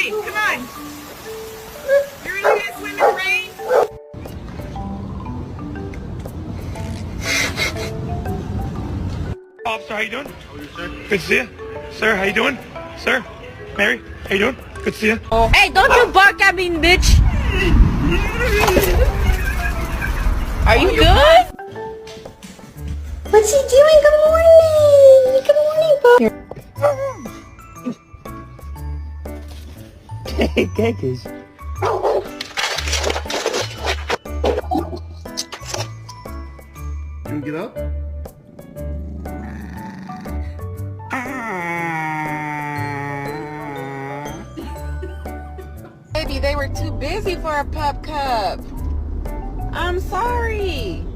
Baby, come on. You really gonna swim in the rain? Officer, how you doing? How are you, sir? Good to see you. Sir, how you doing? Sir? Mary, how you doing? Good to see you. Oh. Hey, don't you bark at me, bitch! Are you good? What's he doing? Good morning! Good morning, Bob. Hey, cakes. You wanna get up? Baby, they were too busy for a pup cup. I'm sorry.